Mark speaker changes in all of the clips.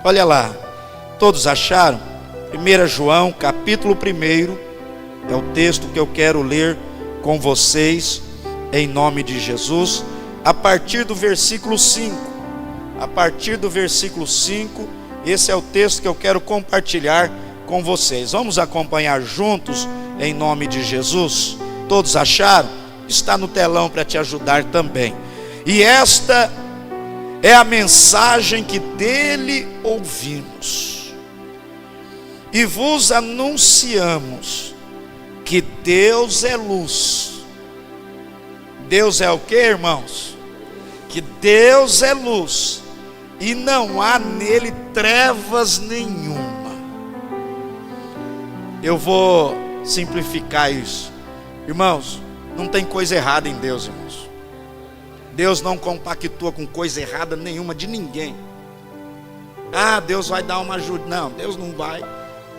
Speaker 1: Olha lá, todos acharam? 1 João, capítulo 1, é o texto que eu quero ler com vocês, em nome de Jesus, a partir do versículo 5. A partir do versículo 5, esse é o texto que eu quero compartilhar com vocês. Vamos acompanhar juntos, em nome de Jesus? Todos acharam? Está no telão para te ajudar também. E esta é a mensagem que dele ouvimos e vos anunciamos, que Deus é luz. Deus é o que, irmãos? Que Deus é luz e não há nele trevas nenhuma. Eu vou simplificar isso. Irmãos, não tem coisa errada em Deus, irmãos. Deus não compactua com coisa errada nenhuma de ninguém. Ah, Deus vai dar uma ajuda. Não, Deus não vai,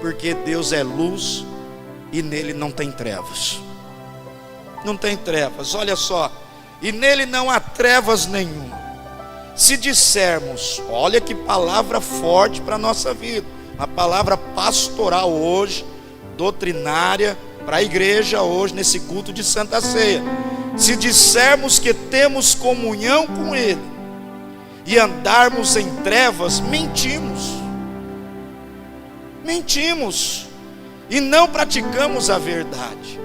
Speaker 1: porque Deus é luz e nele não tem trevas. Não tem trevas, olha só. E nele não há trevas nenhuma. Se dissermos, olha que palavra forte para a nossa vida, uma palavra pastoral hoje, doutrinária, para a igreja hoje, nesse culto de Santa Ceia. Se dissermos que temos comunhão com Ele e andarmos em trevas, mentimos e não praticamos a verdade.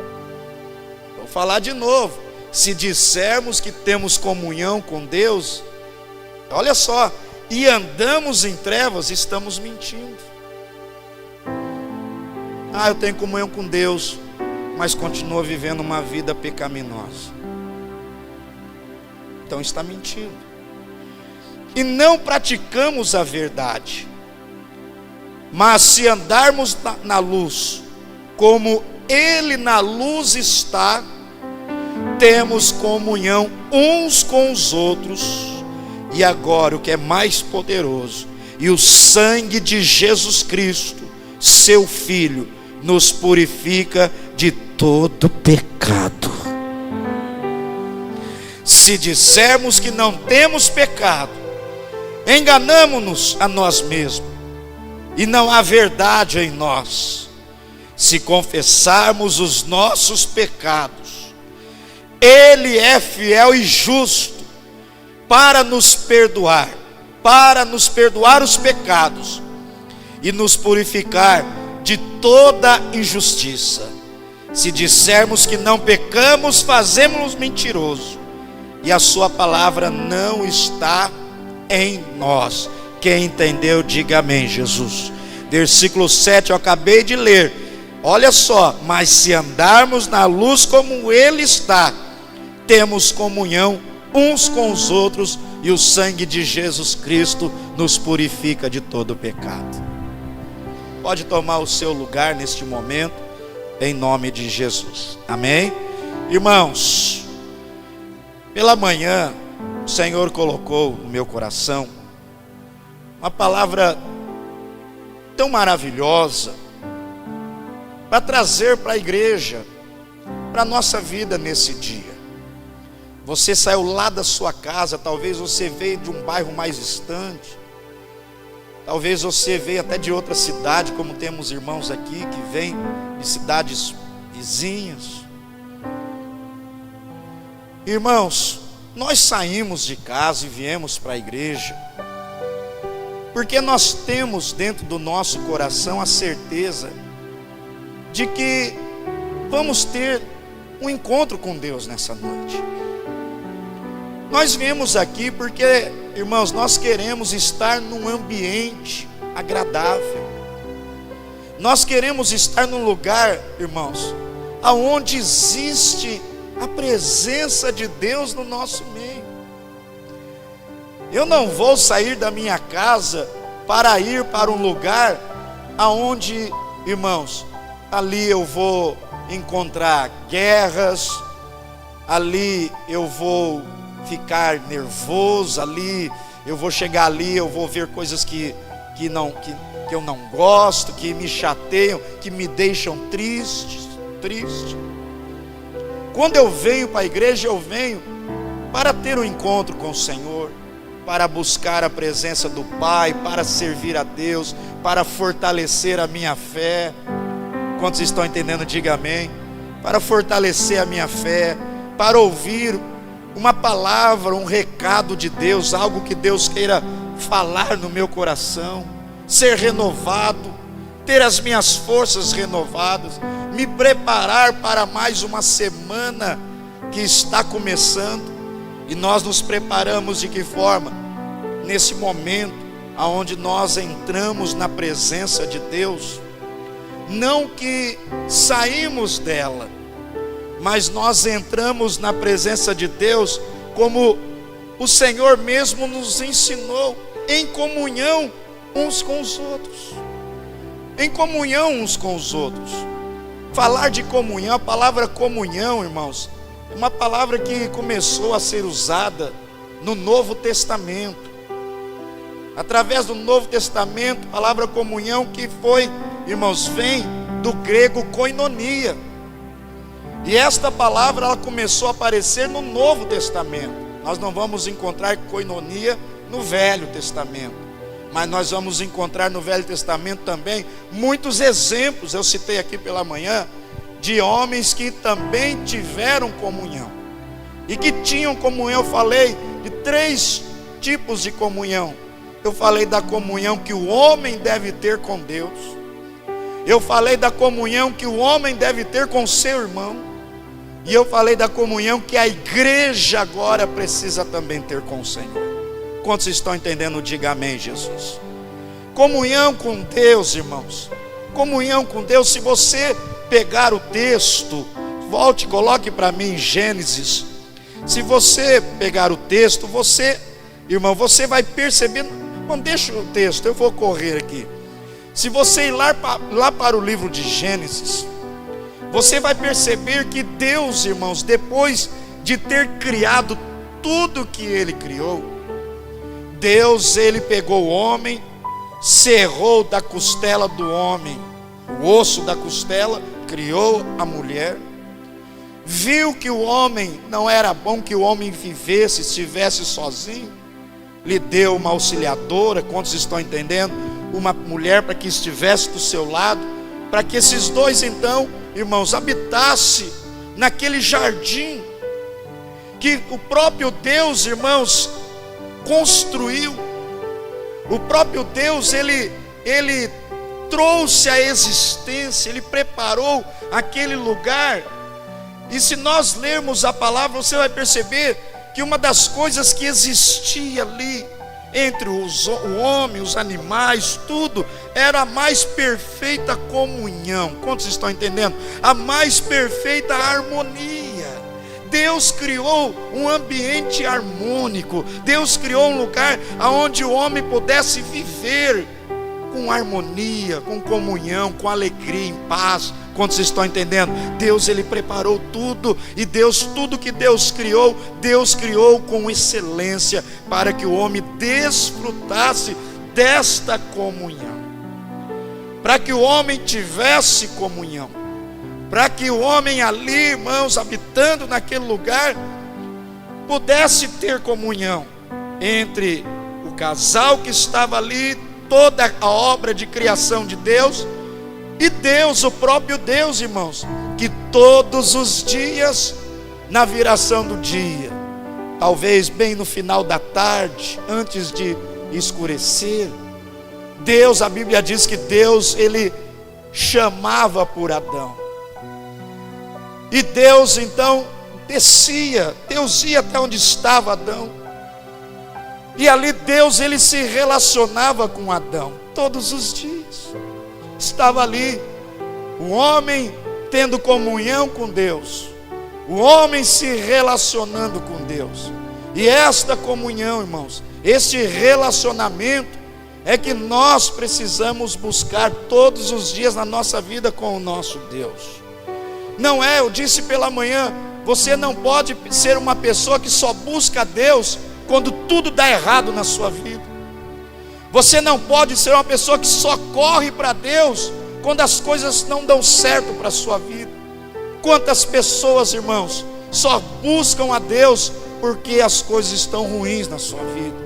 Speaker 1: Vou falar de novo. Se dissermos que temos comunhão com Deus, olha só, e andamos em trevas, estamos mentindo. Ah, eu tenho comunhão com Deus, mas continua vivendo uma vida pecaminosa. Então está mentindo. E não praticamos a verdade. Mas se andarmos na luz, como Ele na luz está, temos comunhão uns com os outros. E agora o que é mais poderoso, e o sangue de Jesus Cristo, seu Filho, nos purifica de todo pecado. Se dissermos que não temos pecado, enganamo-nos a nós mesmos, e não há verdade em nós. Se confessarmos os nossos pecados, Ele é fiel e justo para nos perdoar os pecados e nos purificar de toda injustiça. Se dissermos que não pecamos, fazemos-nos mentiroso, e a sua palavra não está em nós. Quem entendeu, diga amém, Jesus. Versículo 7, eu acabei de ler. Olha só, mas se andarmos na luz como Ele está, temos comunhão uns com os outros, e o sangue de Jesus Cristo nos purifica de todo pecado. Pode tomar o seu lugar neste momento, em nome de Jesus. Amém? Irmãos, pela manhã o Senhor colocou no meu coração uma palavra tão maravilhosa para trazer para a igreja, para a nossa vida nesse dia. Você saiu lá da sua casa, talvez você veio de um bairro mais distante, talvez você veio até de outra cidade, como temos irmãos aqui que vêm de cidades vizinhas. Irmãos, nós saímos de casa e viemos para a igreja porque nós temos dentro do nosso coração a certeza de que vamos ter um encontro com Deus nessa noite. Nós viemos aqui porque, irmãos, nós queremos estar num ambiente agradável. Nós queremos estar num lugar, irmãos, aonde existe a presença de Deus no nosso meio. Eu não vou sair da minha casa para ir para um lugar aonde, irmãos, ali eu vou encontrar guerras, ali eu vou ficar nervoso, ali eu vou chegar ali, eu vou ver coisas que eu não gosto, que me chateiam, que me deixam triste. Quando eu venho para a igreja, eu venho para ter um encontro com o Senhor, para buscar a presença do Pai, para servir a Deus, para fortalecer a minha fé. Quantos estão entendendo? Diga amém. Para fortalecer a minha fé, para ouvir uma palavra, um recado de Deus, algo que Deus queira falar no meu coração, ser renovado, ter as minhas forças renovadas, me preparar para mais uma semana que está começando. E nós nos preparamos de que forma? Nesse momento aonde nós entramos na presença de Deus, não que saímos dela, mas nós entramos na presença de Deus como o Senhor mesmo nos ensinou, em comunhão uns com os outros. Em comunhão uns com os outros. Falar de comunhão, a palavra comunhão, irmãos, é uma palavra que começou a ser usada no Novo Testamento. Através do Novo Testamento, a palavra comunhão que foi, irmãos, vem do grego koinonia. E esta palavra ela começou a aparecer no Novo Testamento. Nós não vamos encontrar koinonia no Velho Testamento, mas nós vamos encontrar no Velho Testamento também muitos exemplos. Eu citei aqui pela manhã de homens que também tiveram comunhão e que tinham comunhão. Eu falei de 3 tipos de comunhão. Eu falei da comunhão que o homem deve ter com Deus. Eu falei da comunhão que o homem deve ter com seu irmão. E eu falei da comunhão que a igreja agora precisa também ter com o Senhor. Quantos estão entendendo? Diga amém, Jesus. Comunhão com Deus, irmãos. Comunhão com Deus. Se você pegar o texto, volte, coloque para mim Gênesis. Se você pegar o texto, você, irmão, você vai perceber. Não deixa o texto, eu vou correr aqui. Se você ir lá para o livro de Gênesis, você vai perceber que Deus, irmãos, depois de ter criado tudo que Ele criou, Deus, Ele pegou o homem, cerrou da costela do homem o osso da costela, criou a mulher, viu que o homem não era bom que o homem vivesse, estivesse sozinho, lhe deu uma auxiliadora. Quantos estão entendendo? Uma mulher para que estivesse do seu lado, para que esses dois então, irmãos, habitassem naquele jardim que o próprio Deus, irmãos, construiu. O próprio Deus, ele trouxe a existência, Ele preparou aquele lugar. E se nós lermos a palavra, você vai perceber que uma das coisas que existia ali entre o homem, os animais, tudo, era a mais perfeita comunhão. Quantos estão entendendo? A mais perfeita harmonia. Deus criou um ambiente harmônico. Deus criou um lugar onde o homem pudesse viver com harmonia, com comunhão, com alegria, em paz. Quantos estão entendendo? Deus, Ele preparou tudo. E Deus, tudo que Deus criou com excelência, para que o homem desfrutasse desta comunhão, para que o homem tivesse comunhão, para que o homem ali, irmãos, habitando naquele lugar, pudesse ter comunhão entre o casal que estava ali, toda a obra de criação de Deus, e Deus, o próprio Deus, irmãos, que todos os dias, na viração do dia, talvez bem no final da tarde, antes de escurecer, Deus, a Bíblia diz que Deus, Ele chamava por Adão, e Deus então descia, Deus ia até onde estava Adão, e ali Deus, Ele se relacionava com Adão todos os dias. Estava ali o homem tendo comunhão com Deus, o homem se relacionando com Deus. E esta comunhão, irmãos, este relacionamento é que nós precisamos buscar todos os dias na nossa vida com o nosso Deus. Não é, eu disse pela manhã, você não pode ser uma pessoa que só busca Deus quando tudo dá errado na sua vida. Você não pode ser uma pessoa que só corre para Deus quando as coisas não dão certo para a sua vida. Quantas pessoas, irmãos, só buscam a Deus porque as coisas estão ruins na sua vida?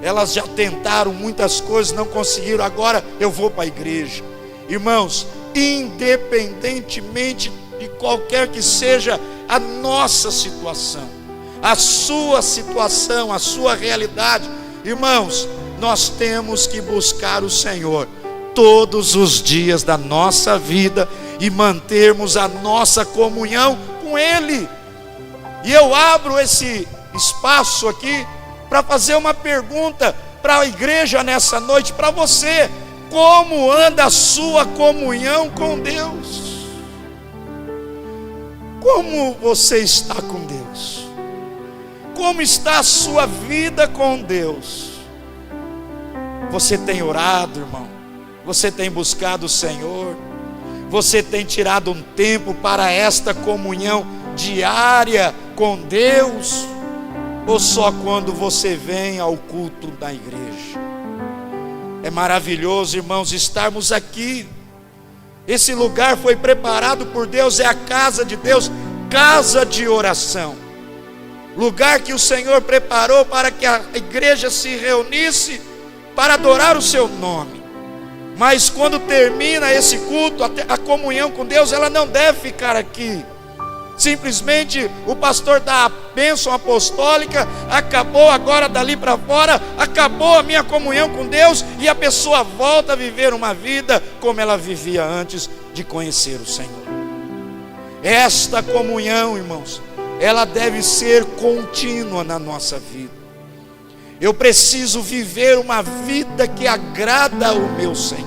Speaker 1: elas já tentaram muitas coisas, não conseguiram, agora eu vou para a igreja. Irmãos, independentemente de qualquer que seja a nossa situação, a sua realidade, irmãos, nós temos que buscar o Senhor todos os dias da nossa vida e mantermos a nossa comunhão com Ele. E eu abro esse espaço aqui para fazer uma pergunta para a igreja nessa noite, para você: como anda a sua comunhão com Deus? Como você está com Deus? Como está a sua vida com Deus? Você tem orado, irmão? Você tem buscado o Senhor? Você tem tirado um tempo para esta comunhão diária com Deus? Ou só quando você vem ao culto da igreja? É maravilhoso, irmãos, estarmos aqui. Esse lugar foi preparado por Deus, é a casa de Deus, casa de oração. Lugar que o Senhor preparou para que a igreja se reunisse para adorar o seu nome. Mas quando termina esse culto, a comunhão com Deus, ela não deve ficar aqui. Simplesmente o pastor dá a bênção apostólica, acabou, agora dali para fora, acabou a minha comunhão com Deus, e a pessoa volta a viver uma vida como ela vivia antes de conhecer o Senhor. Esta comunhão, irmãos, ela deve ser contínua na nossa vida. Eu preciso viver uma vida que agrada ao meu Senhor.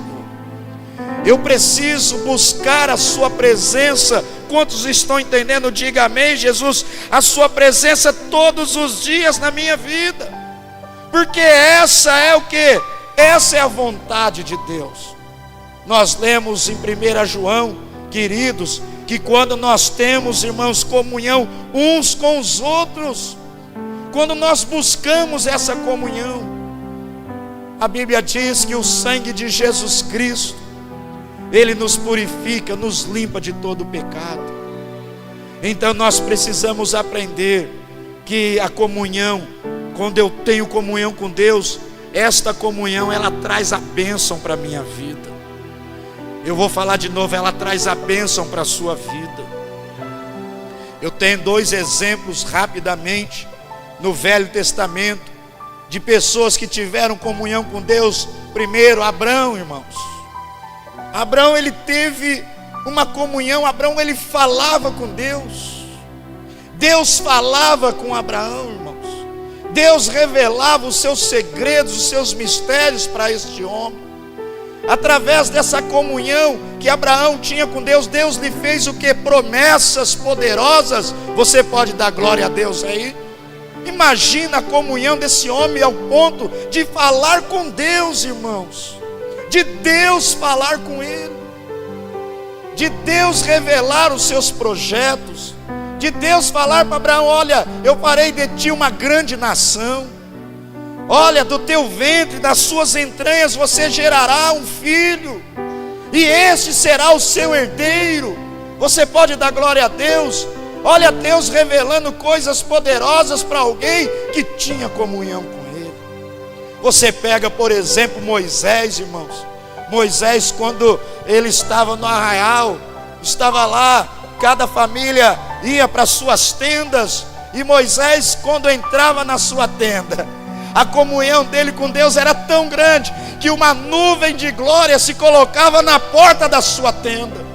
Speaker 1: Eu preciso buscar a sua presença. Quantos estão entendendo? Diga amém, Jesus. A sua presença todos os dias na minha vida. Porque essa é o que? Essa é a vontade de Deus. Nós lemos em 1 João, queridos, que quando nós temos, irmãos, comunhão uns com os outros, quando nós buscamos essa comunhão, a Bíblia diz que o sangue de Jesus Cristo, Ele nos purifica, nos limpa de todo o pecado. Então nós precisamos aprender que a comunhão, quando eu tenho comunhão com Deus, esta comunhão, ela traz a bênção para a minha vida. Eu vou falar de novo, ela traz a bênção para a sua vida. Eu tenho 2 exemplos rapidamente no Velho Testamento de pessoas que tiveram comunhão com Deus. Primeiro, Abraão, irmãos. Abraão, ele teve uma comunhão. Abraão, ele falava com Deus. Deus falava com Abraão, irmãos. Deus revelava os seus segredos, os seus mistérios para este homem. Através dessa comunhão que Abraão tinha com Deus, Deus lhe fez o que? Promessas poderosas. Você pode dar glória a Deus aí? Imagina a comunhão desse homem ao ponto de falar com Deus, irmãos. De Deus falar com ele. De Deus revelar os seus projetos. De Deus falar para Abraão: olha, eu farei de ti uma grande nação. Olha, do teu ventre, das suas entranhas, você gerará um filho, e este será o seu herdeiro. Você pode dar glória a Deus? Olha, Deus revelando coisas poderosas para alguém que tinha comunhão com Ele. Você pega, por exemplo, Moisés, irmãos. Moisés, quando ele estava no arraial, estava lá, cada família ia para suas tendas, e Moisés, quando entrava na sua tenda, a comunhão dele com Deus era tão grande que uma nuvem de glória se colocava na porta da sua tenda.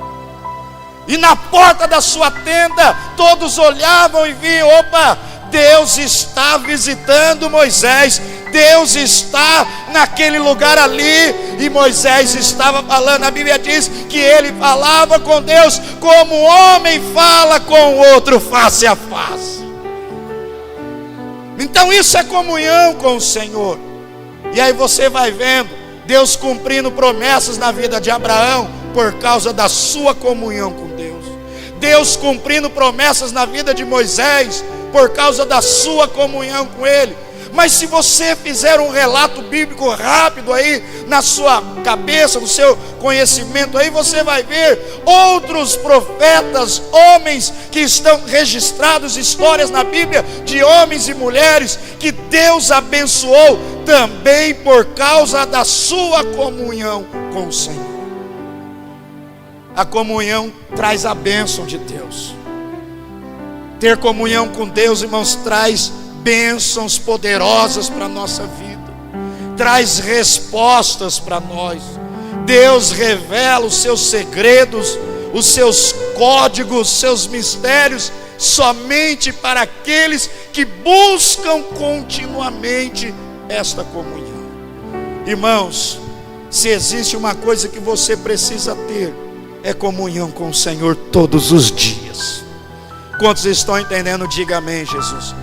Speaker 1: E na porta da sua tenda todos olhavam e viam: opa, Deus está visitando Moisés. Deus está naquele lugar ali. E Moisés estava falando. A Bíblia diz que ele falava com Deus como um homem fala com o outro face a face. Então isso é comunhão com o Senhor. E aí você vai vendo Deus cumprindo promessas na vida de Abraão por causa da sua comunhão com Deus. Deus cumprindo promessas na vida de Moisés por causa da sua comunhão com Ele. Mas se você fizer um relato bíblico rápido aí na sua cabeça, no seu conhecimento aí, você vai ver outros profetas, homens que estão registrados, histórias na Bíblia de homens e mulheres que Deus abençoou também por causa da sua comunhão com o Senhor. A comunhão traz a bênção de Deus. Ter comunhão com Deus, irmãos, traz bênçãos poderosas para a nossa vida, traz respostas para nós. Deus revela os seus segredos, os seus códigos, os seus mistérios, somente para aqueles que buscam continuamente esta comunhão. Irmãos, se existe uma coisa que você precisa ter, é comunhão com o Senhor todos os dias. Quantos estão entendendo? Diga amém, Jesus.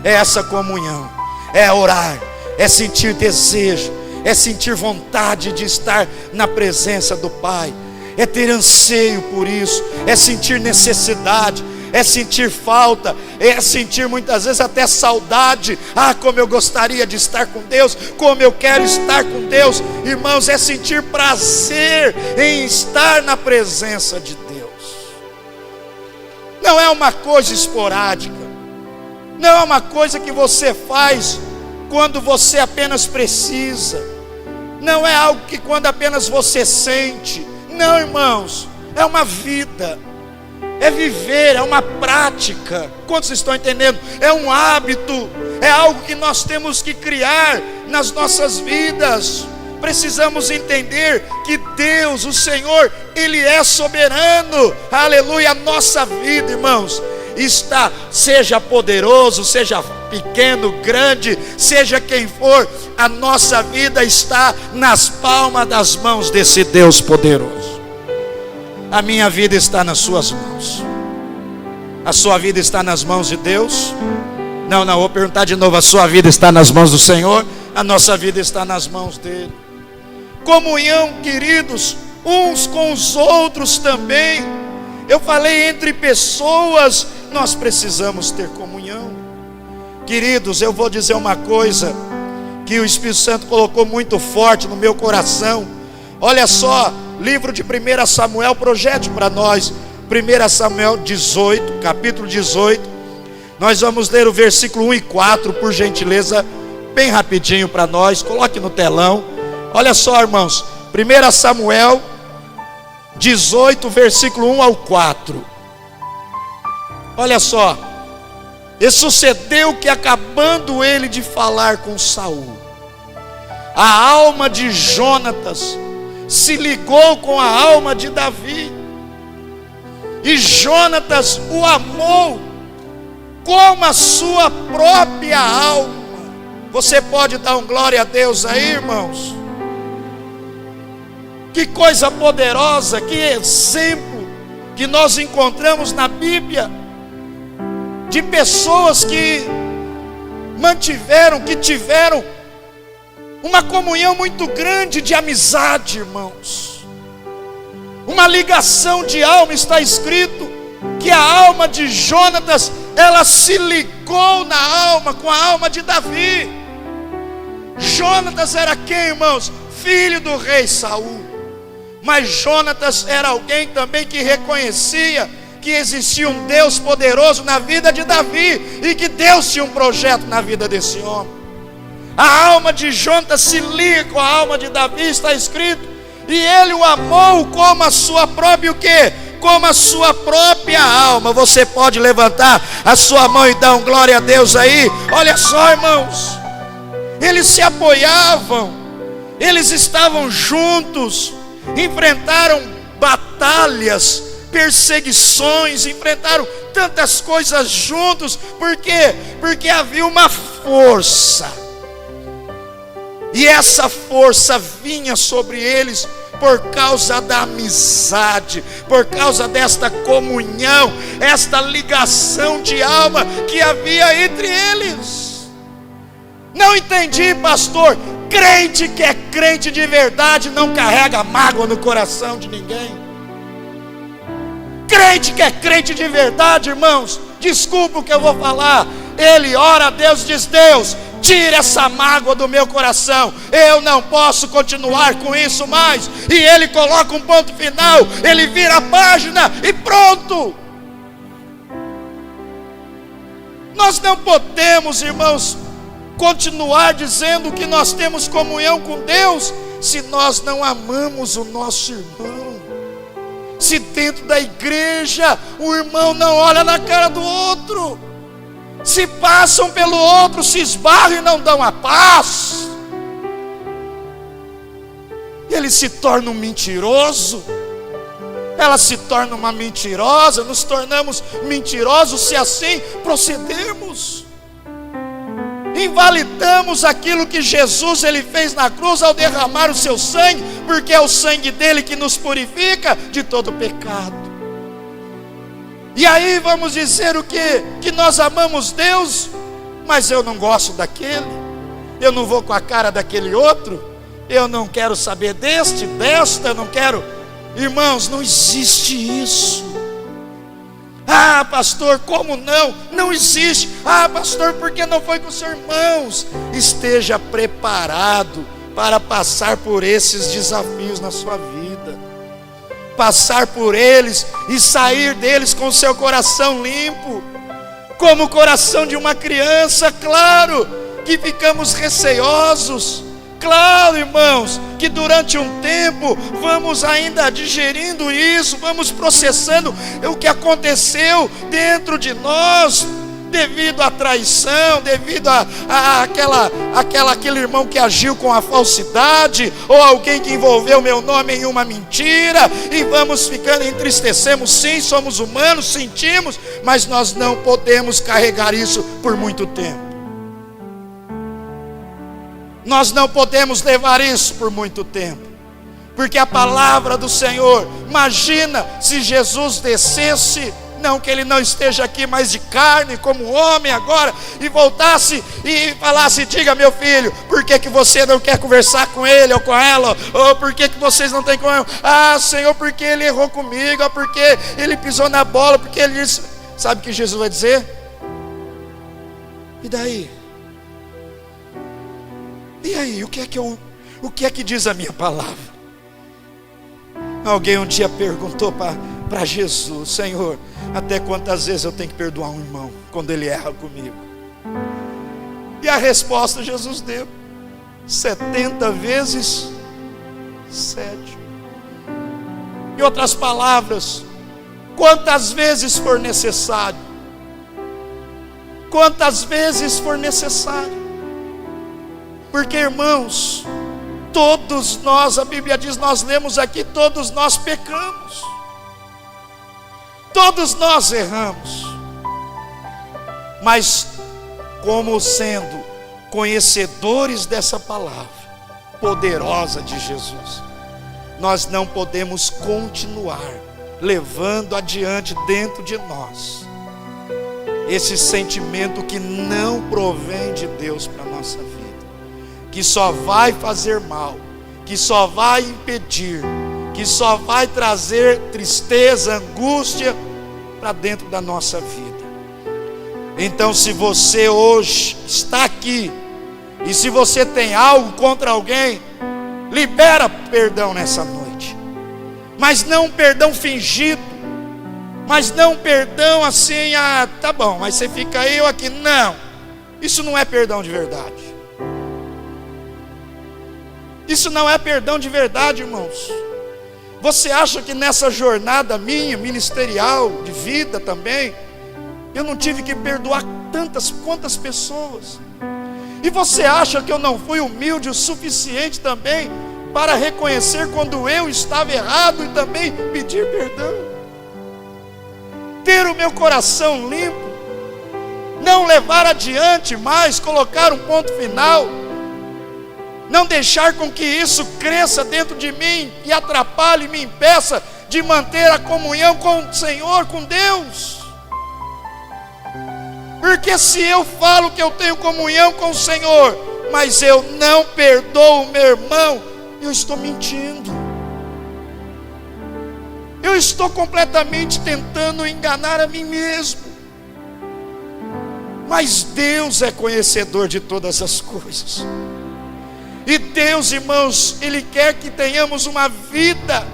Speaker 1: É essa comunhão, é orar, é sentir desejo, é sentir vontade de estar na presença do Pai, é ter anseio por isso, é sentir necessidade, é sentir falta, é sentir muitas vezes até saudade. Ah, como eu gostaria de estar com Deus, como eu quero estar com Deus. Irmãos, é sentir prazer em estar na presença de Deus. Não é uma coisa esporádica, não é uma coisa que você faz quando você apenas precisa, não é algo que quando apenas você sente. Não, irmãos, é uma vida, é viver, é uma prática. Quantos estão entendendo? É um hábito, é algo que nós temos que criar nas nossas vidas. Precisamos entender que Deus, o Senhor, Ele é soberano. Aleluia. A nossa vida, irmãos, está, seja poderoso, seja pequeno, grande, seja quem for, a nossa vida está nas palmas das mãos desse Deus poderoso. A minha vida está nas suas mãos. A sua vida está nas mãos de Deus? Não, vou perguntar de novo. A sua vida está nas mãos do Senhor? A nossa vida está nas mãos dele. Comunhão, queridos, uns com os outros também. Eu falei entre pessoas, nós precisamos ter comunhão. Queridos, eu vou dizer uma coisa que o Espírito Santo colocou muito forte no meu coração. Olha só, livro de 1 Samuel, projete para nós 1 Samuel 18, capítulo 18. Nós vamos ler o versículo 1 e 4, por gentileza, bem rapidinho para nós. Coloque no telão. Olha só, irmãos, 1 Samuel 18, versículo 1 ao 4. Olha só. E sucedeu que, acabando ele de falar com Saul, a alma de Jonatas se ligou com a alma de Davi, e Jonatas o amou como a sua própria alma. Você pode dar um glória a Deus aí, irmãos? Que coisa poderosa, que exemplo que nós encontramos na Bíblia, de pessoas que tiveram uma comunhão muito grande de amizade, irmãos. Uma ligação de alma. Está escrito que a alma de Jonatas, ela se ligou com a alma de Davi. Jonatas era quem, irmãos? Filho do rei Saul. Mas Jonatas era alguém também que reconhecia que existia um Deus poderoso na vida de Davi, e que Deus tinha um projeto na vida desse homem. A alma de Jonatas se liga com a alma de Davi, está escrito, e ele o amou como a sua própria, o quê? Como a sua própria alma. Você pode levantar a sua mão e dar um glória a Deus aí? Olha só, irmãos, eles se apoiavam, eles estavam juntos, enfrentaram batalhas, perseguições, enfrentaram tantas coisas juntos. Por quê? Porque havia uma força, e essa força vinha sobre eles por causa da amizade, por causa desta comunhão, esta ligação de alma que havia entre eles. Não entendi, pastor. Crente que é crente de verdade não carrega mágoa no coração de ninguém. Crente que é crente de verdade, irmãos, desculpa o que eu vou falar, ele ora a Deus, diz: Deus, tira essa mágoa do meu coração, eu não posso continuar com isso mais. E ele coloca um ponto final, ele vira a página e pronto. Nós não podemos, irmãos, continuar dizendo que nós temos comunhão com Deus se nós não amamos o nosso irmão. Se dentro da igreja o irmão não olha na cara do outro, se passam pelo outro, se esbarram e não dão a paz, ele se torna um mentiroso, ela se torna uma mentirosa, nos tornamos mentirosos se assim procedermos. Invalidamos aquilo que Jesus ele fez na cruz ao derramar o seu sangue, porque é o sangue dele que nos purifica de todo pecado. E aí vamos dizer o quê? Que nós amamos Deus, mas eu não gosto daquele, eu não vou com a cara daquele outro, eu não quero saber desta, eu não quero. Irmãos, não existe isso. Ah, pastor, como não? Não existe. Ah, pastor, por que não foi com os seus irmãos? Esteja preparado para passar por esses desafios na sua vida, passar por eles e sair deles com o seu coração limpo, como o coração de uma criança. Claro que ficamos receosos, claro, irmãos, que durante um tempo vamos ainda digerindo isso, vamos processando o que aconteceu dentro de nós, devido à traição, devido àquele irmão que agiu com a falsidade, ou alguém que envolveu meu nome em uma mentira, e vamos ficando, entristecemos, sim, somos humanos, sentimos, mas nós não podemos carregar isso por muito tempo. Nós não podemos levar isso por muito tempo, porque a palavra do Senhor, imagina se Jesus descesse, não que ele não esteja aqui mais de carne, como homem agora, e voltasse e falasse: diga, meu filho, por que você não quer conversar com ele ou com ela? Ou por que vocês não têm comunhão? Ah, Senhor, porque ele errou comigo, porque ele pisou na bola, porque ele disse. Sabe o que Jesus vai dizer? E daí? E aí, o que é que diz a minha palavra? Alguém um dia perguntou para Jesus: Senhor, até quantas vezes eu tenho que perdoar um irmão quando ele erra comigo? E a resposta Jesus deu: 70 vezes 7. Em outras palavras, quantas vezes for necessário. Quantas vezes for necessário. Porque, irmãos, todos nós, a Bíblia diz, nós lemos aqui, todos nós pecamos, todos nós erramos, mas como sendo conhecedores dessa palavra poderosa de Jesus, nós não podemos continuar levando adiante dentro de nós esse sentimento que não provém de Deus para a nossa vida, que só vai fazer mal, que só vai impedir, que só vai trazer tristeza, angústia para dentro da nossa vida. Então, se você hoje está aqui, e se você tem algo contra alguém, libera perdão nessa noite, mas não perdão fingido, mas não perdão assim, ah, tá bom, mas você fica aí, eu aqui. Não, isso não é perdão de verdade. Isso não é perdão de verdade, irmãos. Você acha que nessa jornada minha, ministerial, de vida também, eu não tive que perdoar quantas pessoas? E você acha que eu não fui humilde o suficiente também para reconhecer quando eu estava errado e também pedir perdão? Ter o meu coração limpo, não levar adiante mais, colocar um ponto final, não deixar com que isso cresça dentro de mim e atrapalhe, me impeça de manter a comunhão com o Senhor, com Deus. Porque se eu falo que eu tenho comunhão com o Senhor, mas eu não perdoo o meu irmão, eu estou mentindo. Eu estou completamente tentando enganar a mim mesmo. Mas Deus é conhecedor de todas as coisas. E Deus, irmãos, Ele quer que tenhamos uma vida,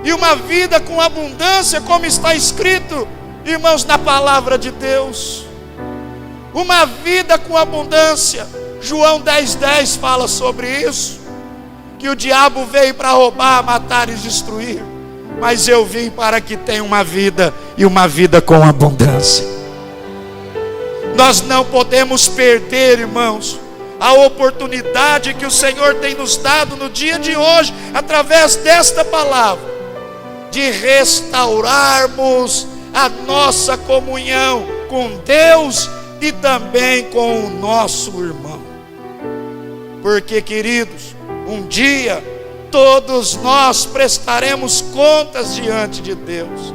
Speaker 1: e uma vida com abundância, como está escrito, irmãos, na palavra de Deus. Uma vida com abundância. João 10:10 fala sobre isso, que o diabo veio para roubar, matar e destruir, mas eu vim para que tenha uma vida, e uma vida com abundância. Nós não podemos perder, irmãos, a oportunidade que o Senhor tem nos dado no dia de hoje, através desta palavra, de restaurarmos a nossa comunhão com Deus e também com o nosso irmão. Porque, queridos, um dia todos nós prestaremos contas diante de Deus.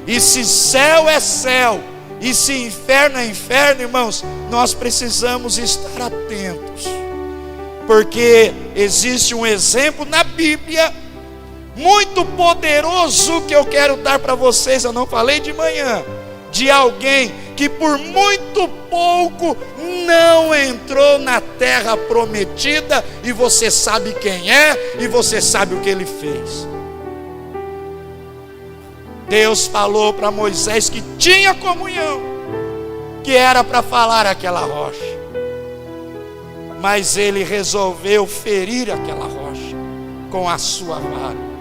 Speaker 1: E se céu é céu, e se inferno é inferno, irmãos, nós precisamos estar atentos. Porque existe um exemplo na Bíblia muito poderoso que eu quero dar para vocês. Eu não falei de manhã, de alguém que por muito pouco não entrou na terra prometida, e você sabe quem é, e você sabe o que ele fez. Deus falou para Moisés que tinha comunhão, que era para falar aquela rocha, mas ele resolveu ferir aquela rocha com a sua vara.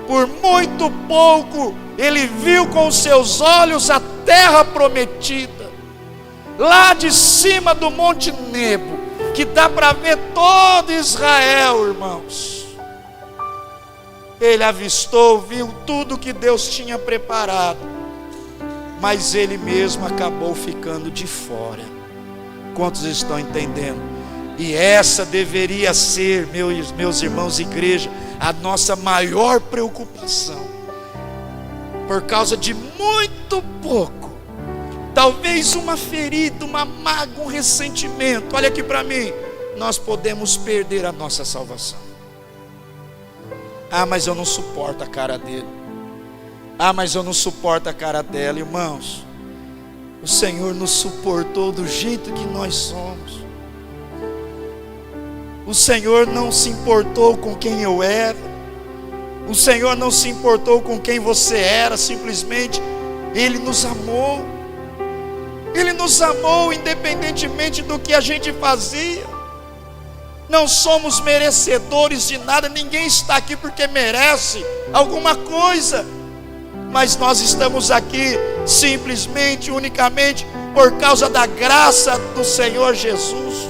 Speaker 1: Por muito pouco ele viu com seus olhos a terra prometida, lá de cima do Monte Nebo, que dá para ver todo Israel, irmãos. Ele avistou, viu tudo que Deus tinha preparado, mas ele mesmo acabou ficando de fora. Quantos estão entendendo? E essa deveria ser, meus irmãos, igreja, a nossa maior preocupação. Por causa de muito pouco, talvez uma ferida, uma mágoa, um ressentimento, olha aqui para mim, nós podemos perder a nossa salvação. Ah, mas eu não suporto a cara dele. Ah, mas eu não suporto a cara dela. Irmãos, o Senhor nos suportou do jeito que nós somos. O Senhor não se importou com quem eu era. O Senhor não se importou com quem você era. Simplesmente Ele nos amou. Ele nos amou independentemente do que a gente fazia. Não somos merecedores de nada. Ninguém está aqui porque merece alguma coisa, mas nós estamos aqui simplesmente, unicamente por causa da graça do Senhor Jesus,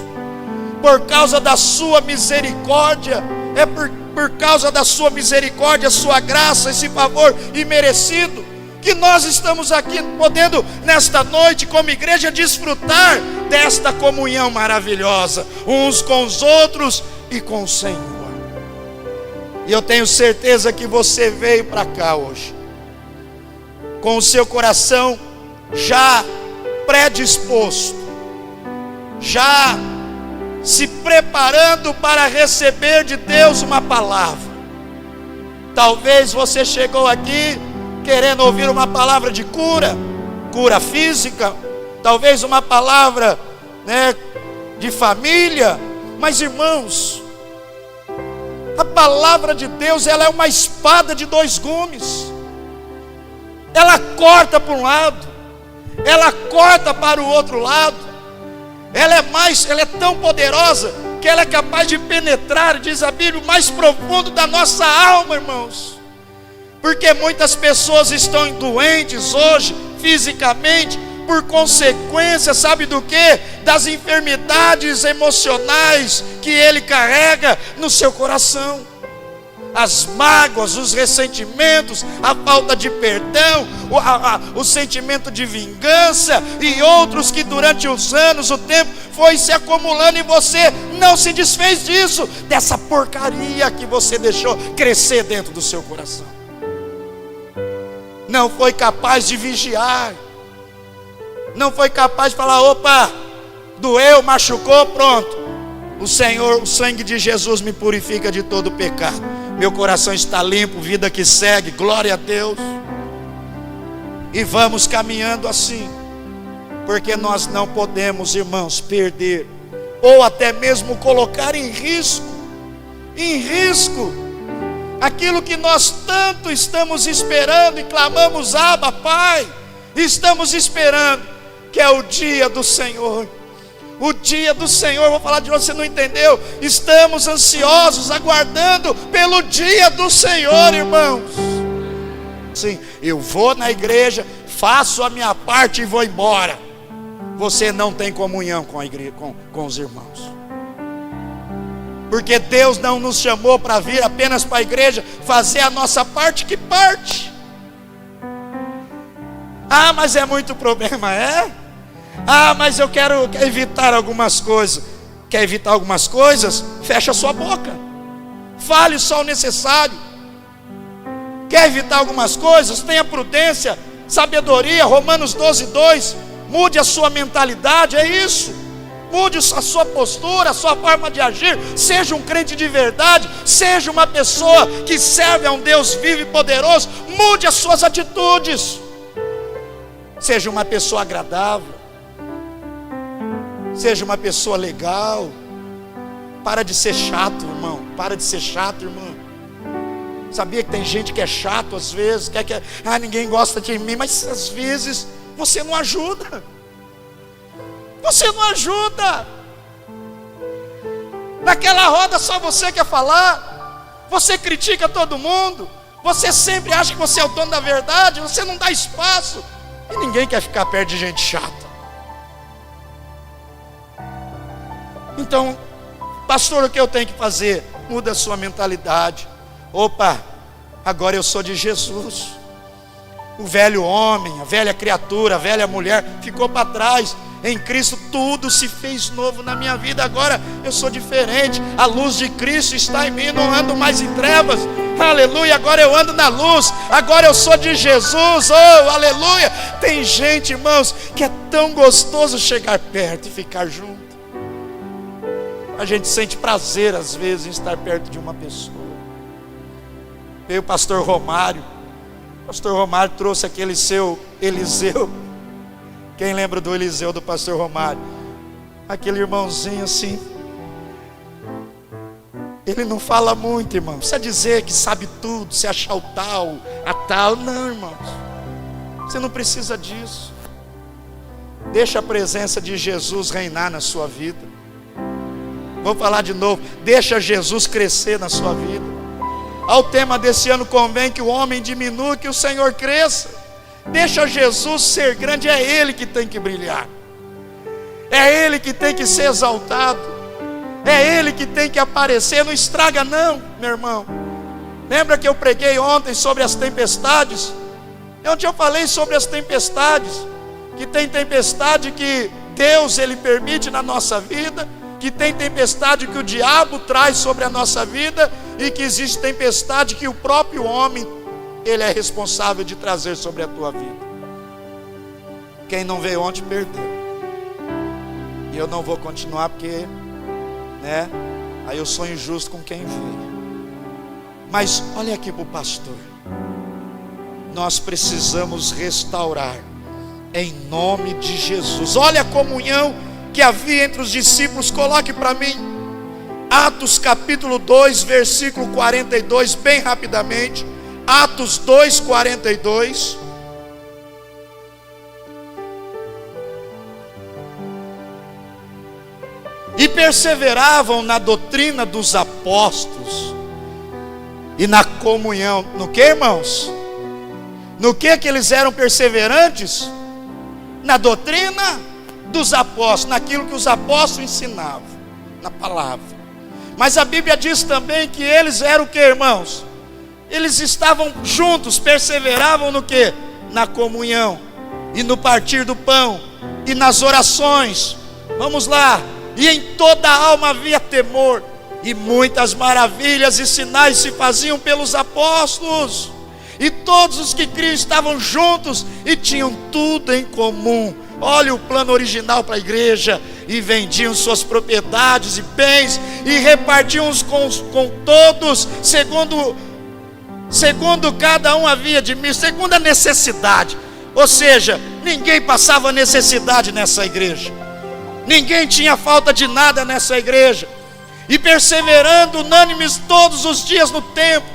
Speaker 1: por causa da sua misericórdia. É por causa da sua misericórdia, sua graça, esse favor imerecido, que nós estamos aqui podendo nesta noite como igreja desfrutar desta comunhão maravilhosa, uns com os outros e com o Senhor. E eu tenho certeza que você veio para cá hoje com o seu coração já predisposto, já se preparando para receber de Deus uma palavra. Talvez você chegou aqui querendo ouvir uma palavra de cura física, talvez uma palavra, de família. Mas, irmãos, a palavra de Deus, ela é uma espada de dois gumes. Ela corta para um lado, ela corta para o outro lado. Ela é tão poderosa que ela é capaz de penetrar, diz a Bíblia, o mais profundo da nossa alma, irmãos. Porque muitas pessoas estão doentes hoje, fisicamente, por consequência, sabe do que? Das enfermidades emocionais que ele carrega no seu coração. As mágoas, os ressentimentos, a falta de perdão, o sentimento de vingança e outros que durante os anos, o tempo foi se acumulando, e você não se desfez disso, dessa porcaria que você deixou crescer dentro do seu coração. Não foi capaz de vigiar, não foi capaz de falar: opa, doeu, machucou, pronto, o sangue de Jesus me purifica de todo pecado, meu coração está limpo, vida que segue, glória a Deus. E vamos caminhando assim. porque nós não podemos, irmãos, perder, ou até mesmo colocar em risco, aquilo que nós tanto estamos esperando e clamamos: Abba, Pai, estamos esperando, que é o dia do Senhor. O dia do Senhor, vou falar de novo, você não entendeu? Estamos ansiosos, aguardando pelo dia do Senhor, irmãos. Sim, eu vou na igreja, faço a minha parte e vou embora. Você não tem comunhão com a igreja, com os irmãos. Porque Deus não nos chamou para vir apenas para a igreja fazer a nossa parte. Que parte? Ah, mas é muito problema, é? Ah, mas eu quero evitar algumas coisas. Quer evitar algumas coisas? Fecha a sua boca, fale só o necessário. Quer evitar algumas coisas? Tenha prudência, sabedoria. Romanos 12:2. Mude a sua mentalidade, é isso. Mude a sua postura, a sua forma de agir. Seja um crente de verdade. Seja uma pessoa que serve a um Deus vivo e poderoso. Mude as suas atitudes. Seja uma pessoa agradável. Seja uma pessoa legal. Para de ser chato, irmão. Para de ser chato, irmão. Sabia que tem gente que é chato às vezes, ninguém gosta de mim, mas às vezes você não ajuda. Você não ajuda. Naquela roda só você quer falar. Você critica todo mundo. Você sempre acha que você é o dono da verdade. Você não dá espaço. E ninguém quer ficar perto de gente chata. Então, pastor, o que eu tenho que fazer? Muda a sua mentalidade. Opa, agora eu sou de Jesus. O velho homem, a velha criatura, a velha mulher ficou para trás. Em Cristo tudo se fez novo na minha vida. Agora eu sou diferente. A luz de Cristo está em mim. Não ando mais em trevas. Aleluia, agora eu ando na luz. Agora eu sou de Jesus. Oh, aleluia. Tem gente, irmãos, que é tão gostoso chegar perto e ficar junto. A gente sente prazer às vezes em estar perto de uma pessoa. Veio o pastor Romário. O pastor Romário trouxe aquele seu Eliseu. Quem lembra do Eliseu do pastor Romário? Aquele irmãozinho assim. Ele não fala muito, irmão. Não precisa dizer que sabe tudo, se achar o tal, a tal. Não, irmãos. Você não precisa disso. Deixa a presença de Jesus reinar na sua vida. Vou falar de novo. Deixa Jesus crescer na sua vida. Ao tema desse ano: convém que o homem diminua, que o Senhor cresça. Deixa Jesus ser grande. É Ele que tem que brilhar. É Ele que tem que ser exaltado. É Ele que tem que aparecer. Não estraga não, meu irmão. Lembra que eu preguei ontem sobre as tempestades? Ontem eu falei sobre as tempestades. Que tem tempestade que Deus Ele permite na nossa vida. Que tem tempestade que o diabo traz sobre a nossa vida. E que existe tempestade que o próprio homem, ele é responsável de trazer sobre a tua vida. Quem não veio ontem perdeu. E eu não vou continuar porque, aí eu sou injusto com quem veio. Mas olha aqui para o pastor. Nós precisamos restaurar em nome de Jesus. Olha a comunhão que havia entre os discípulos. Coloque para mim Atos capítulo 2, versículo 42, bem rapidamente. Atos 2, 42. E perseveravam na doutrina dos apóstolos e na comunhão. No que, irmãos? No que eles eram perseverantes? Na doutrina dos apóstolos, naquilo que os apóstolos ensinavam, na palavra. Mas a Bíblia diz também que eles eram o que, irmãos? Eles estavam juntos, perseveravam no que? Na comunhão, e no partir do pão, e nas orações. Vamos lá. E em toda a alma havia temor, e muitas maravilhas e sinais se faziam pelos apóstolos. E todos os que criam estavam juntos e tinham tudo em comum. Olha o plano original para a igreja. E vendiam suas propriedades e bens e repartiam com todos, segundo cada um havia de mim, segundo a necessidade. Ou seja, ninguém passava necessidade nessa igreja, ninguém tinha falta de nada nessa igreja. E perseverando unânimes todos os dias no templo,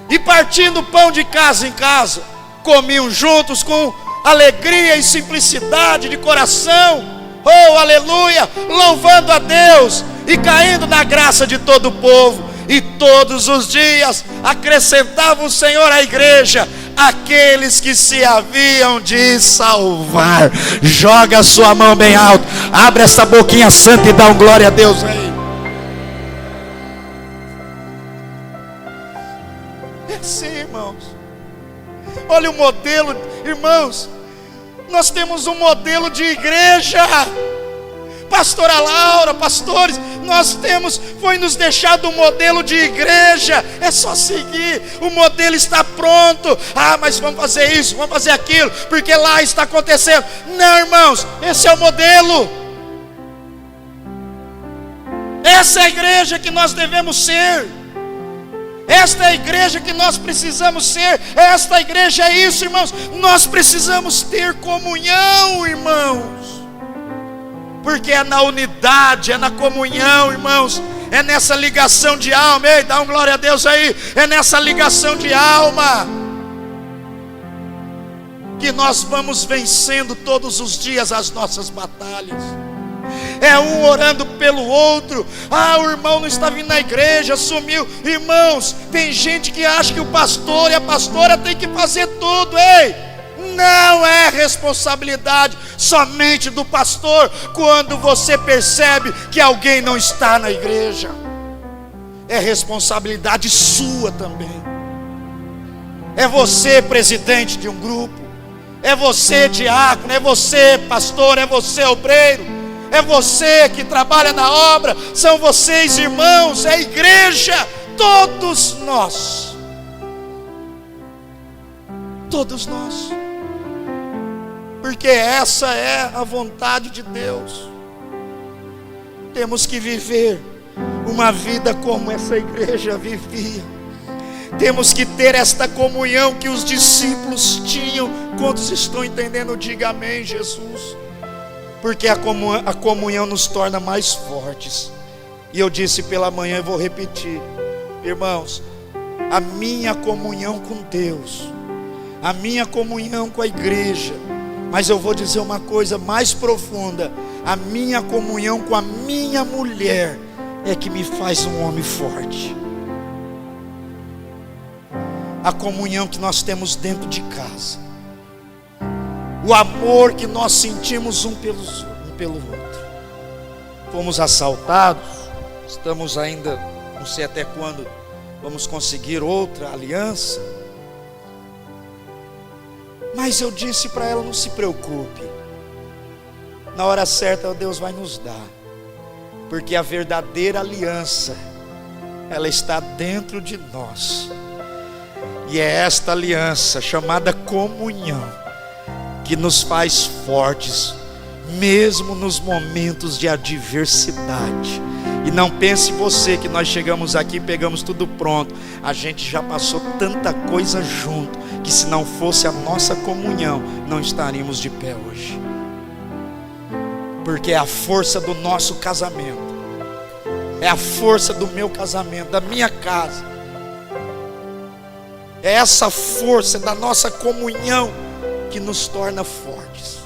Speaker 1: e partindo pão de casa em casa, comiam juntos com alegria e simplicidade de coração, oh aleluia, louvando a Deus e caindo na graça de todo o povo. E todos os dias acrescentava o Senhor à igreja aqueles que se haviam de salvar. Joga a sua mão bem alto, abre essa boquinha santa e dá um glória a Deus aí. É assim, irmãos. Olha o modelo, irmãos. Nós temos um modelo de igreja. Pastora Laura, pastores, foi nos deixado um modelo de igreja. É só seguir, o modelo está pronto. Ah, mas vamos fazer isso, vamos fazer aquilo, porque lá está acontecendo. Não, irmãos, esse é o modelo. Essa é a igreja que nós devemos ser. Esta é a igreja que nós precisamos ser. Esta igreja é isso, irmãos. Nós precisamos ter comunhão, irmãos. Porque é na unidade, é na comunhão, irmãos. É nessa ligação de alma. Ei, dá um glória a Deus aí. É nessa ligação de alma que nós vamos vencendo todos os dias as nossas batalhas. É um orando pelo outro. Ah, o irmão não está vindo na igreja, sumiu. Irmãos, tem gente que acha que o pastor e a pastora tem que fazer tudo. Ei, não é responsabilidade somente do pastor quando você percebe que alguém não está na igreja. É responsabilidade sua também. É você presidente de um grupo, é você diácono, é você pastor, é você obreiro, é você que trabalha na obra, são vocês irmãos, é a igreja, todos nós. Todos nós. Porque essa é a vontade de Deus. Temos que viver uma vida como essa igreja vivia. Temos que ter esta comunhão que os discípulos tinham. Quantos estão entendendo? Diga amém, Jesus. Porque a comunhão nos torna mais fortes. E eu disse pela manhã e vou repetir, irmãos, a minha comunhão com Deus, a minha comunhão com a igreja, mas eu vou dizer uma coisa mais profunda: a minha comunhão com a minha mulher é que me faz um homem forte. A comunhão que nós temos dentro de casa, o amor que nós sentimos um pelo outro. Fomos assaltados, estamos ainda, não sei até quando vamos conseguir outra aliança. Mas eu disse para ela: não se preocupe, na hora certa Deus vai nos dar, porque a verdadeira aliança, ela está dentro de nós. E é esta aliança chamada comunhão que nos faz fortes, mesmo nos momentos de adversidade. E não pense você que nós chegamos aqui e pegamos tudo pronto. A gente já passou tanta coisa junto, que se não fosse a nossa comunhão, não estaríamos de pé hoje. Porque é a força do nosso casamento, é a força do meu casamento, da minha casa. É essa força da nossa comunhão que nos torna fortes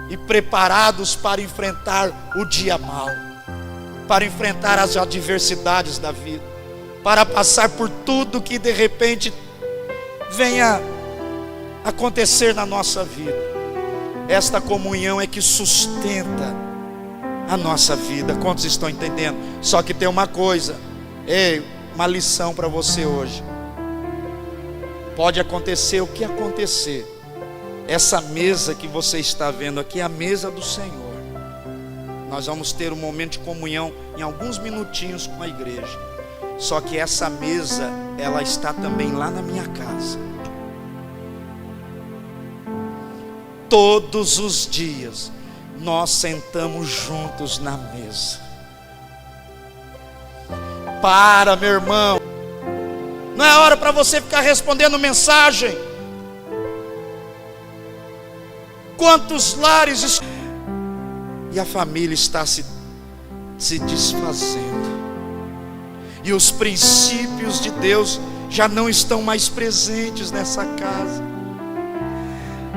Speaker 1: e preparados para enfrentar o dia mau, para enfrentar as adversidades da vida, para passar por tudo que de repente venha acontecer na nossa vida. Esta comunhão é que sustenta a nossa vida. Quantos estão entendendo? Só que tem uma coisa, uma lição para você hoje. Pode acontecer o que acontecer, essa mesa que você está vendo aqui é a mesa do Senhor. Nós vamos ter um momento de comunhão em alguns minutinhos com a igreja. Só que essa mesa, ela está também lá na minha casa. Todos os dias nós sentamos juntos na mesa. Para, meu irmão, não é hora para você ficar respondendo mensagem. Quantos lares, e a família está se desfazendo, e os princípios de Deus já não estão mais presentes nessa casa.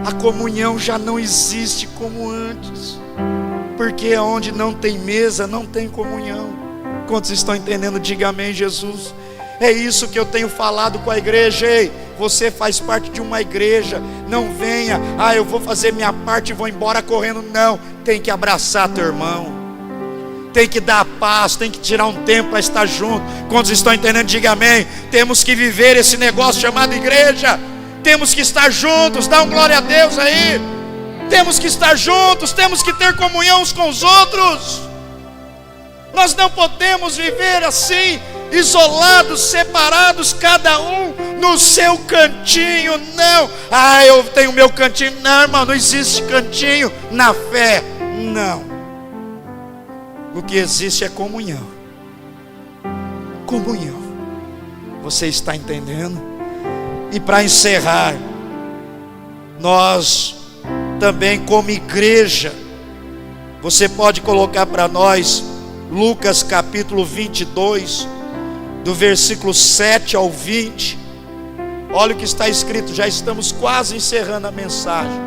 Speaker 1: A comunhão já não existe como antes, porque onde não tem mesa, não tem comunhão. Quantos estão entendendo? Diga amém, Jesus. É isso que eu tenho falado com a igreja. Ei, você faz parte de uma igreja. Não venha, eu vou fazer minha parte e vou embora correndo. Não, tem que abraçar teu irmão, tem que dar paz, tem que tirar um tempo para estar junto. Quantos estão entendendo? Diga amém. Temos que viver esse negócio chamado igreja. Temos que estar juntos. Dá um glória a Deus aí. Temos que estar juntos, temos que ter comunhão uns com os outros. Nós não podemos viver assim, isolados, separados, cada um no seu cantinho. Não, eu tenho meu cantinho. Não, irmão, não existe cantinho na fé. Não. O que existe é comunhão. Comunhão. Você está entendendo? E para encerrar, nós também como igreja, você pode colocar para nós Lucas capítulo 22, do versículo 7 ao 20. Olha o que está escrito, já estamos quase encerrando a mensagem.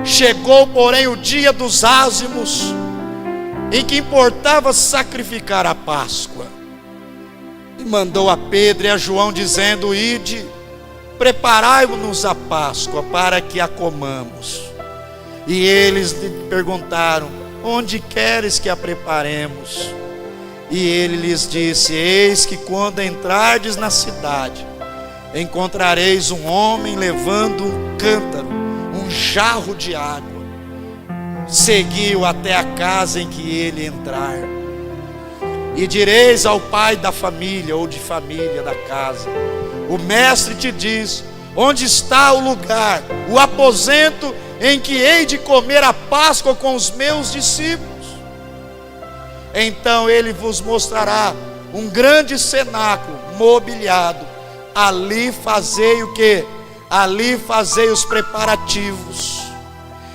Speaker 1: Chegou, porém, o dia dos ázimos, em que importava sacrificar a Páscoa. E mandou a Pedro e a João, dizendo: ide, preparai-nos a Páscoa, para que a comamos. E eles lhe perguntaram: onde queres que a preparemos? E ele lhes disse: eis que quando entrardes na cidade, encontrareis um homem levando um cântaro, um jarro de água. Segui-o até a casa em que ele entrar. E direis ao pai da família, ou de família da casa: o mestre te diz: onde está o lugar, o aposento em que hei de comer a Páscoa com os meus discípulos? Então ele vos mostrará um grande cenáculo mobiliado. Ali fazei o quê? Ali fazei os preparativos.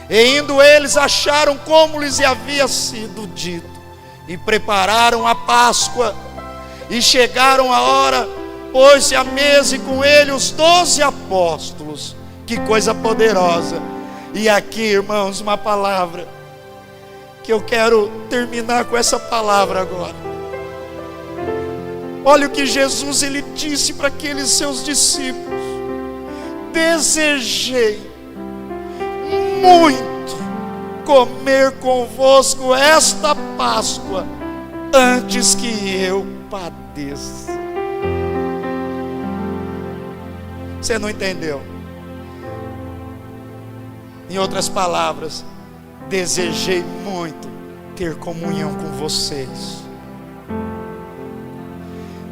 Speaker 1: E indo eles, acharam como lhes havia sido dito, e prepararam a Páscoa. E chegaram a hora, pôs-se à mesa, e com ele os 12 apóstolos. Que coisa poderosa! E aqui, irmãos, uma palavra que eu quero terminar com essa palavra agora. Olha o que Jesus ele disse para aqueles seus discípulos: desejei muito comer convosco esta Páscoa antes que eu padeça. Você não entendeu? Em outras palavras, desejei muito ter comunhão com vocês.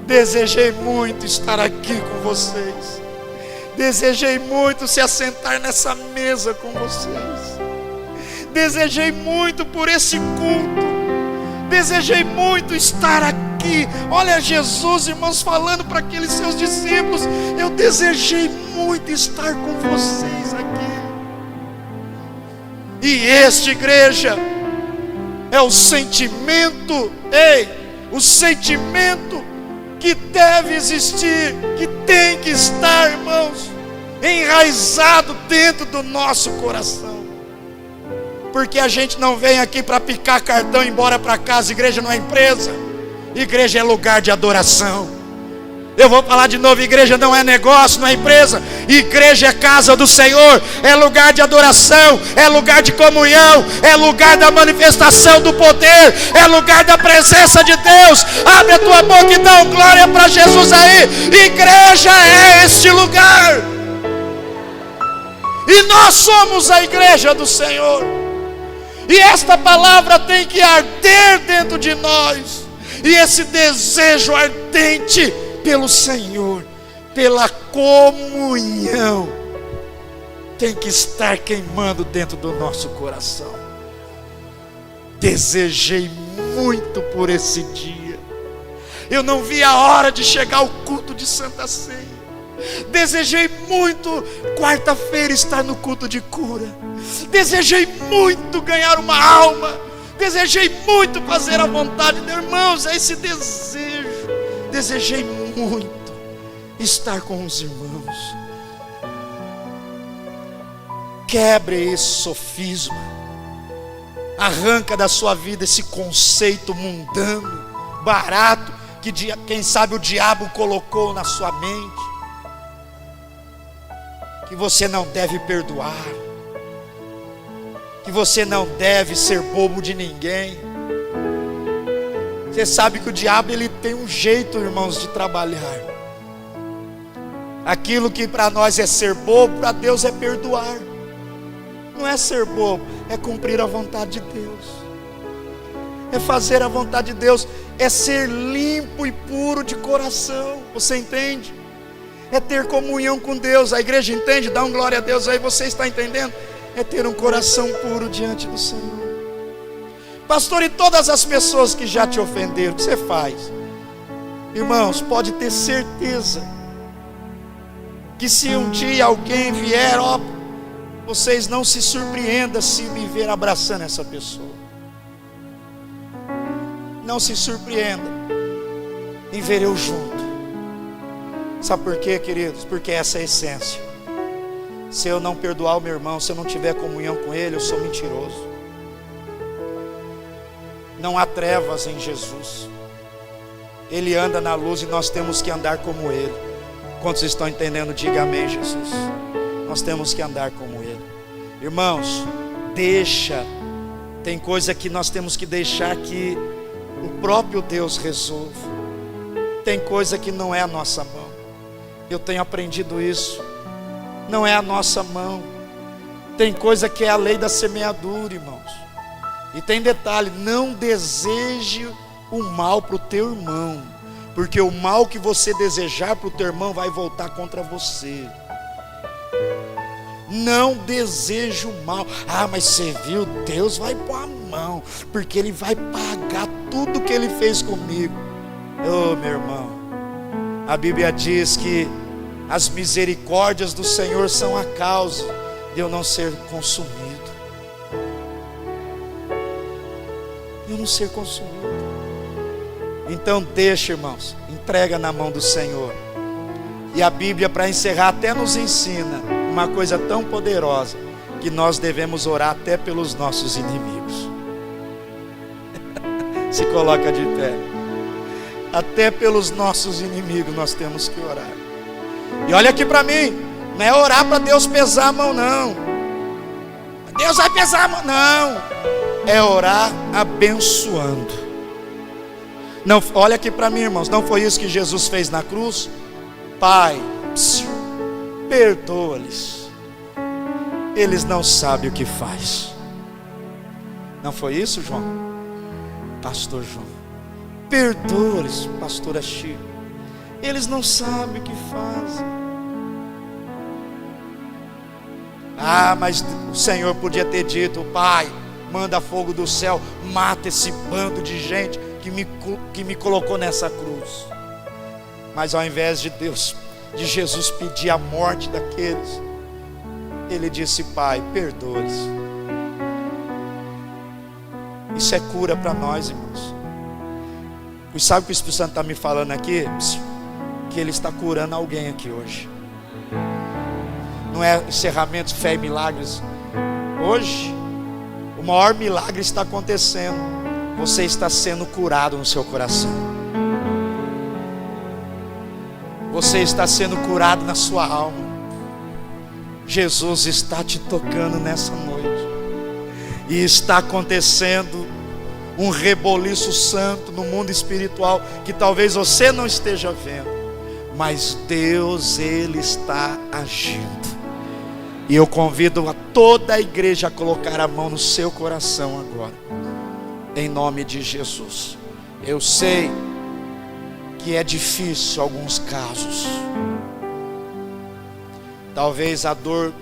Speaker 1: Desejei muito estar aqui com vocês. Desejei muito se assentar nessa mesa com vocês. Desejei muito por esse culto. Desejei muito estar aqui. Olha Jesus, irmãos, falando para aqueles seus discípulos: eu desejei muito estar com vocês aqui. E esta igreja é o sentimento, o sentimento que deve existir, que tem que estar, irmãos, enraizado dentro do nosso coração. Porque a gente não vem aqui para picar cartão e ir embora para casa. Igreja não é empresa, igreja é lugar de adoração. Eu vou falar de novo: igreja não é negócio, não é empresa. Igreja é casa do Senhor, é lugar de adoração, é lugar de comunhão, é lugar da manifestação do poder, é lugar da presença de Deus. Abre a tua boca e dá glória para Jesus aí. Igreja é este lugar, e nós somos a igreja do Senhor. E esta palavra tem que arder dentro de nós, e esse desejo ardente pelo Senhor, pela comunhão, tem que estar queimando dentro do nosso coração. Desejei muito por esse dia. Eu não vi a hora de chegar ao culto de Santa Ceia. Desejei muito quarta-feira estar no culto de cura. Desejei muito ganhar uma alma. Desejei muito fazer a vontade de Deus. Irmãos, é esse desejo. Desejei muito estar com os irmãos. Quebre esse sofisma. Arranca da sua vida esse conceito mundano, barato, que quem sabe o diabo colocou na sua mente. Que você não deve perdoar. Que você não deve ser bobo de ninguém. Você sabe que o diabo ele tem um jeito, irmãos, de trabalhar. Aquilo que para nós é ser bobo, para Deus é perdoar. Não é ser bobo, é cumprir a vontade de Deus. É fazer a vontade de Deus, é ser limpo e puro de coração. Você entende? É ter comunhão com Deus. A igreja entende? Dá um glória a Deus aí, você está entendendo? É ter um coração puro diante do Senhor. Pastor, e todas as pessoas que já te ofenderam, o que você faz? Irmãos, pode ter certeza que se um dia alguém vier, ó, vocês não se surpreendam se me ver abraçando essa pessoa. Não se surpreenda em ver eu junto. Sabe por quê, queridos? Porque essa é a essência. Se eu não perdoar o meu irmão, se eu não tiver comunhão com ele, eu sou mentiroso. Não há trevas em Jesus. Ele anda na luz e nós temos que andar como ele. Quantos estão entendendo? Diga amém, Jesus. Nós temos que andar como ele. Irmãos, tem coisa que nós temos que deixar que o próprio Deus resolva. Tem coisa que não é a nossa mão. Eu tenho aprendido isso. Não é a nossa mão. Tem coisa que é a lei da semeadura, irmãos. E tem detalhe, não deseje o mal para o teu irmão, porque o mal que você desejar para o teu irmão vai voltar contra você. Não deseje o mal. Ah, mas você viu, Deus vai pôr a mão, porque Ele vai pagar tudo que Ele fez comigo. Oh, meu irmão, a Bíblia diz que as misericórdias do Senhor são a causa de eu não ser consumido. Eu não ser consumido. Então deixa, irmãos, entrega na mão do Senhor. E a Bíblia, para encerrar, até nos ensina uma coisa tão poderosa, que nós devemos orar até pelos nossos inimigos. Se coloca de pé. Até pelos nossos inimigos nós temos que orar. E olha aqui para mim, não é orar para Deus pesar a mão, não. Deus vai pesar a mão, não. É orar abençoando. Não, olha aqui para mim, irmãos, não foi isso que Jesus fez na cruz? Pai, perdoa-lhes, eles não sabem o que faz. Não foi isso, João? Pastor João, perdoa-lhes, pastora Chico, eles não sabem o que fazem. Ah, mas o Senhor podia ter dito: Pai, manda fogo do céu, mata esse bando de gente que me colocou nessa cruz. Mas ao invés de Jesus pedir a morte daqueles, Ele disse: Pai, perdoa-lhes. Isso é cura para nós, irmãos. E sabe o que o Espírito Santo está me falando aqui? Que Ele está curando alguém aqui hoje. Não é encerramento, fé e milagres. Hoje o maior milagre está acontecendo. Você está sendo curado no seu coração. Você está sendo curado na sua alma. Jesus está te tocando nessa noite. E está acontecendo um reboliço santo no mundo espiritual que talvez você não esteja vendo, mas Deus, Ele está agindo. E eu convido a toda a igreja a colocar a mão no seu coração agora, em nome de Jesus. Eu sei que é difícil alguns casos. Talvez a dor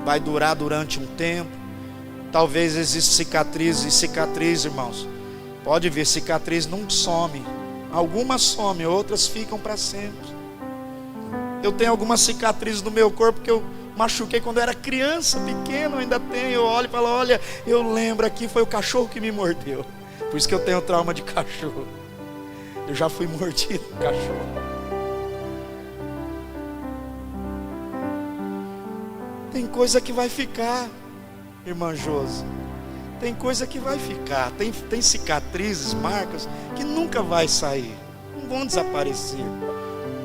Speaker 1: vai durar durante um tempo. Talvez exista cicatriz, e cicatriz, irmãos, pode ver, cicatriz não some. Algumas somem, outras ficam para sempre. Eu tenho algumas cicatrizes no meu corpo que eu machuquei quando eu era criança, pequeno, eu ainda tenho. Eu olho e falo, olha, eu lembro aqui, foi o cachorro que me mordeu. Por isso que eu tenho trauma de cachorro. Eu já fui mordido por cachorro. Tem coisa que vai ficar, irmã Josi. Tem coisa que vai ficar. Tem cicatrizes, marcas que nunca vai sair, não vão desaparecer.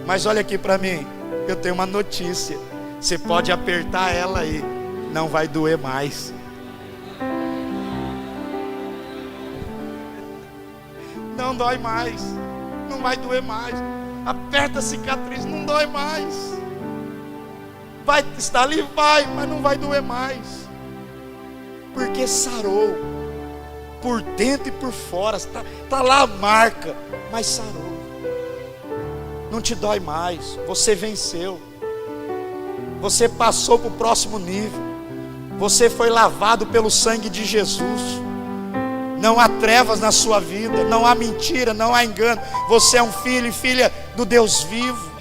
Speaker 1: Mas olha aqui para mim, eu tenho uma notícia. Você pode apertar ela aí, não vai doer mais. Não dói mais, não vai doer mais. Aperta a cicatriz, não dói mais. Vai estar ali, vai, mas não vai doer mais. Porque sarou, por dentro e por fora. Está lá a marca, mas sarou. Não te dói mais, você venceu. Você passou para o próximo nível. Você foi lavado pelo sangue de Jesus. Não há trevas na sua vida, não há mentira, não há engano. Você é um filho e filha do Deus vivo.